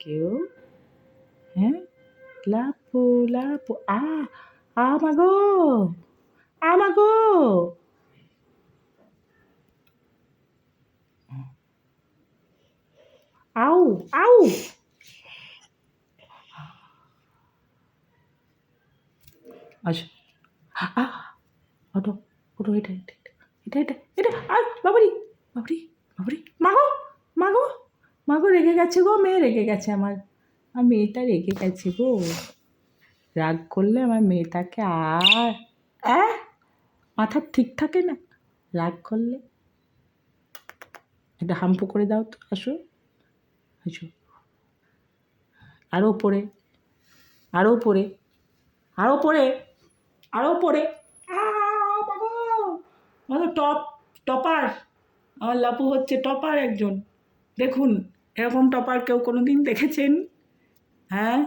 কেউ? হ্যাঁ, লাপু লাপু মাগো, মাগো। আউ আউ। আসো, ওঠো ওঠো, এটা এটা এটা এটা এটা আর বাবারি বাবারি বাবারি, মাগো মাগো মাগো, রেগে গেছে গো, মেয়ে রেগে গেছে আমার মেয়েটা রেগে গেছে গো। রাগ করলে আমার মেয়েটাকে আর মাথা ঠিক থাকে না, রাগ করলে। একটা হাম্পু করে দাও তো, আসো আসো, আরও পড়ে, আরও পড়ে, আরও পড়ে, আরও পড়ে। মাগো টপার, আমার লাপু হচ্ছে টপার একজন। দেখুন, এরকম টপার কেউ কোনো দিন দেখেছেন? হ্যাঁ।